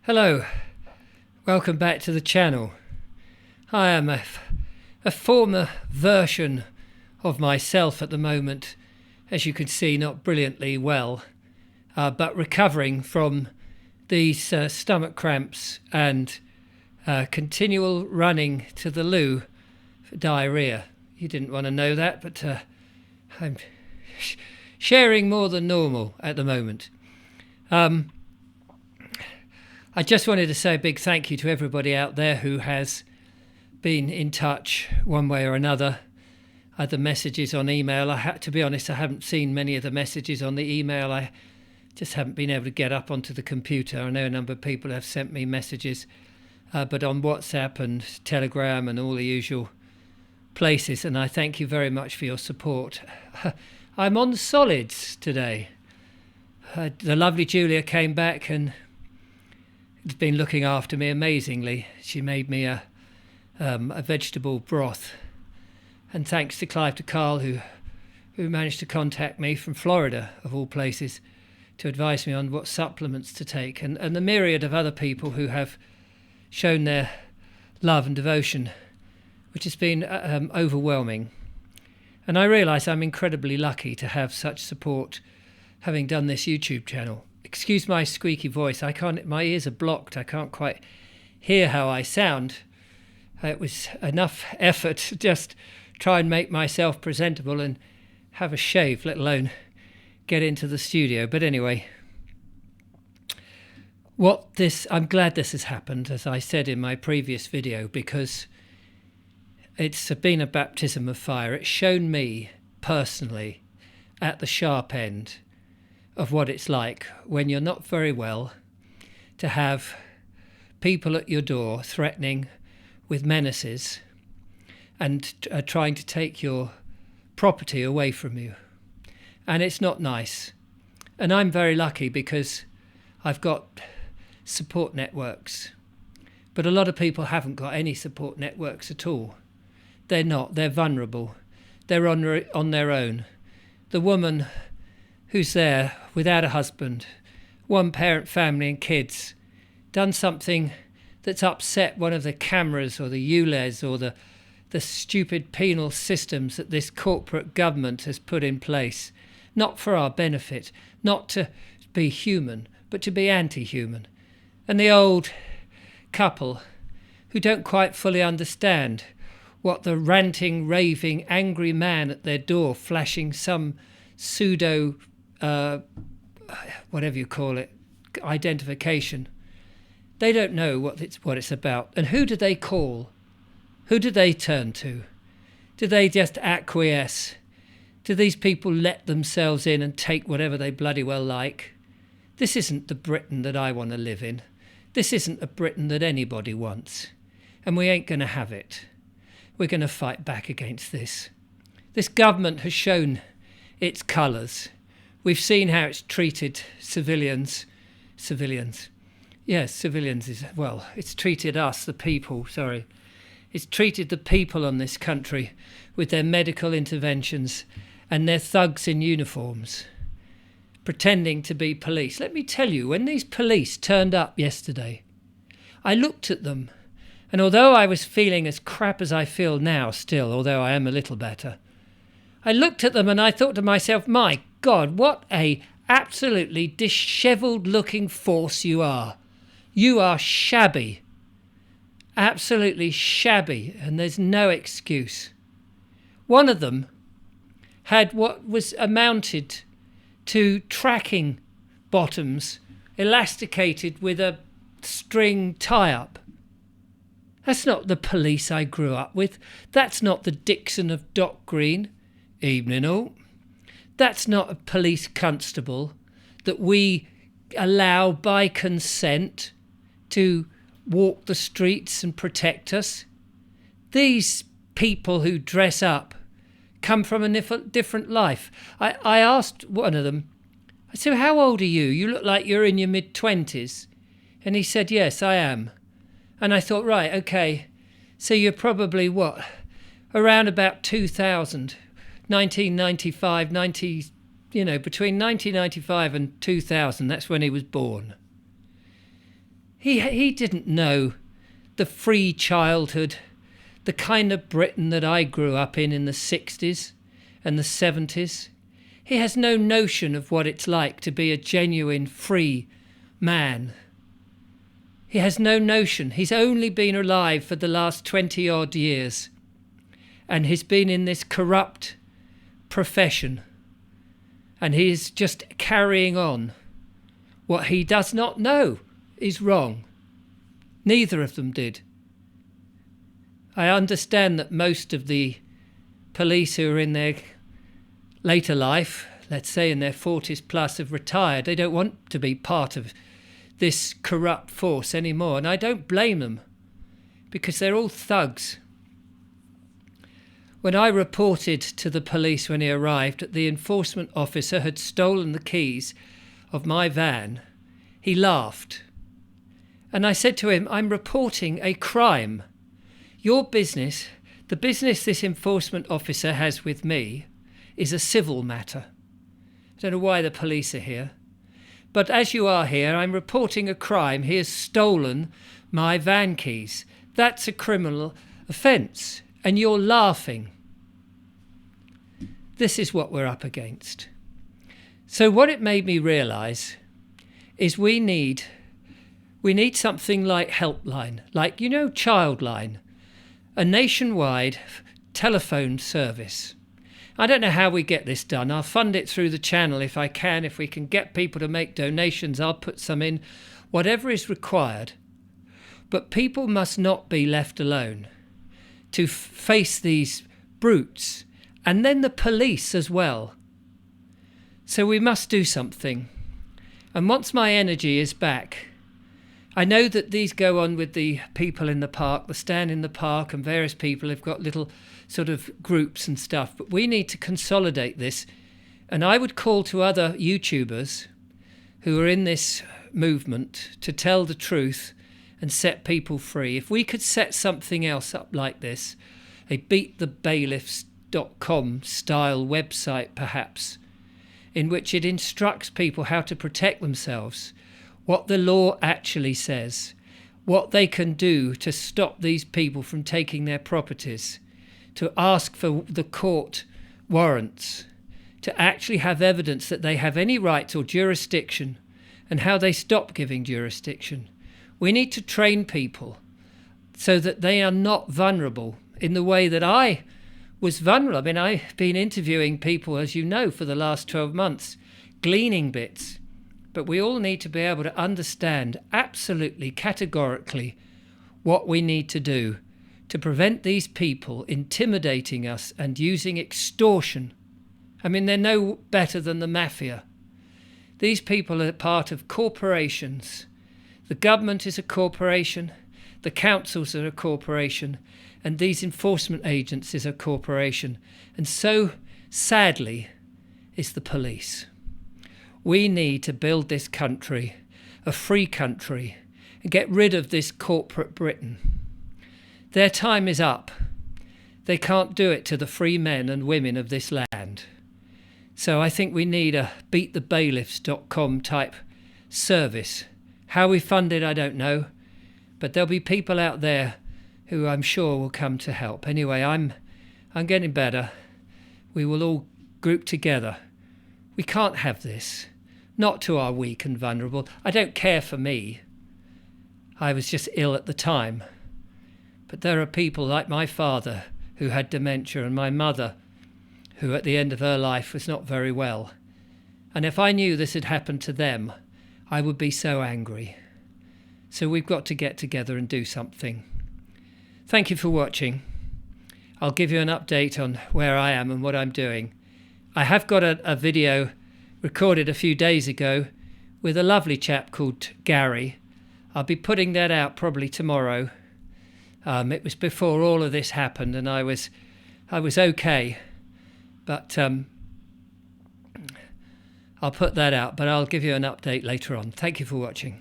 Hello, welcome back to the channel. I am a former version of myself at the moment, as you can see, not brilliantly well, but recovering from these stomach cramps and continual running to the loo for diarrhea. You didn't want to know that, but I'm sharing more than normal at the moment. I just wanted to say a big thank you to everybody out there who has been in touch one way or another. The messages on email, to be honest, I haven't seen many of the messages on the email. I just haven't been able to get up onto the computer. I know a number of people have sent me messages, but on WhatsApp and Telegram and all the usual places, and I thank you very much for your support. I'm on solids today. The lovely Julia came back and has been looking after me amazingly. She made me a vegetable broth, and thanks to Clive de Carl, who managed to contact me from Florida, of all places, to advise me on what supplements to take, and the myriad of other people who have shown their love and devotion, which has been overwhelming. And I realise I'm incredibly lucky to have such support, having done this YouTube channel. Excuse my squeaky voice. My ears are blocked. I can't quite hear how I sound. It was enough effort to just try and make myself presentable and have a shave, let alone get into the studio. But anyway, I'm glad this has happened, as I said in my previous video, because it's been a baptism of fire. It's shown me personally at the sharp end of what it's like when you're not very well, to have people at your door threatening with menaces and trying to take your property away from you. And it's not nice. And I'm very lucky because I've got support networks, but a lot of people haven't got any support networks at all. They're vulnerable. They're on their own. The woman who's there without a husband, one parent family and kids, done something that's upset one of the cameras or the ULEZ or the stupid penal systems that this corporate government has put in place, not for our benefit, not to be human, but to be anti-human. And the old couple who don't quite fully understand what the ranting, raving, angry man at their door flashing some pseudo whatever you call it, identification. They don't know what it's about. And who do they call? Who do they turn to? Do they just acquiesce? Do these people let themselves in and take whatever they bloody well like? This isn't the Britain that I want to live in. This isn't a Britain that anybody wants. And we ain't going to have it. We're going to fight back against this. This government has shown its colours. We've seen how it's treated civilians. Yes, civilians it's treated us, the people, sorry. It's treated the people on this country with their medical interventions and their thugs in uniforms, pretending to be police. Let me tell you, when these police turned up yesterday, I looked at them, and although I was feeling as crap as I feel now still, although I am a little better, I looked at them and I thought to myself, my God, what a absolutely dishevelled looking force you are. You are shabby. Absolutely shabby, and there's no excuse. One of them had what was amounted to tracking bottoms elasticated with a string tie-up. That's not the police I grew up with. That's not the Dixon of Dock Green. Evening all. That's not a police constable that we allow by consent to walk the streets and protect us. These people who dress up come from a different life. I asked one of them, I said, how old are you? You look like you're in your mid-20s. And he said, yes, I am. And I thought, right, okay, so you're probably around about 2000. 1995, between 1995 and 2000, that's when he was born. He didn't know the free childhood, the kind of Britain that I grew up in the 60s and the 70s. He has no notion of what it's like to be a genuine free man. He has no notion. He's only been alive for the last 20 odd years, and he's been in this corrupt profession, and he is just carrying on what he does not know is wrong. Neither of them did. I understand that most of the police who are in their later life, let's say in their 40s plus, have retired. They don't want to be part of this corrupt force anymore, and I don't blame them, because they're all thugs. When I reported to the police when he arrived that the enforcement officer had stolen the keys of my van, he laughed. And I said to him, I'm reporting a crime. Your business, the business this enforcement officer has with me, is a civil matter. I don't know why the police are here. But as you are here, I'm reporting a crime. He has stolen my van keys. That's a criminal offence. And you're laughing. This is what we're up against. So what it made me realise is we need something like Helpline, like, Childline, a nationwide telephone service. I don't know how we get this done. I'll fund it through the channel if I can. If we can get people to make donations, I'll put some in, whatever is required. But people must not be left alone to face these brutes, and then the police as well. So we must do something. And once my energy is back, I know that these go on with the people in the park, the stand in the park, and various people have got little sort of groups and stuff, but we need to consolidate this. And I would call to other YouTubers who are in this movement to tell the truth and set people free. If we could set something else up like this, a beatthebailiffs.com style website perhaps, in which it instructs people how to protect themselves, what the law actually says, what they can do to stop these people from taking their properties, to ask for the court warrants, to actually have evidence that they have any rights or jurisdiction, and how they stop giving jurisdiction. We need to train people so that they are not vulnerable in the way that I was vulnerable. I mean, I've been interviewing people, as you know, for the last 12 months, gleaning bits. But we all need to be able to understand absolutely, categorically, what we need to do to prevent these people intimidating us and using extortion. I mean, they're no better than the mafia. These people are part of corporations. The government is a corporation, the councils are a corporation, and these enforcement agencies are a corporation. And so, sadly, is the police. We need to build this country, a free country, and get rid of this corporate Britain. Their time is up. They can't do it to the free men and women of this land. So I think we need a beatthebailiffs.com type service. How we fund it, I don't know. But there'll be people out there who I'm sure will come to help. Anyway, I'm getting better. We will all group together. We can't have this. Not to our weak and vulnerable. I don't care for me. I was just ill at the time. But there are people like my father who had dementia, and my mother who at the end of her life was not very well. And if I knew this had happened to them, I would be so angry. So we've got to get together and do something. Thank you for watching. I'll give you an update on where I am and what I'm doing. I have got a video recorded a few days ago with a lovely chap called Gary. I'll be putting that out probably tomorrow. It was before all of this happened, and I was okay, but I'll put that out, but I'll give you an update later on. Thank you for watching.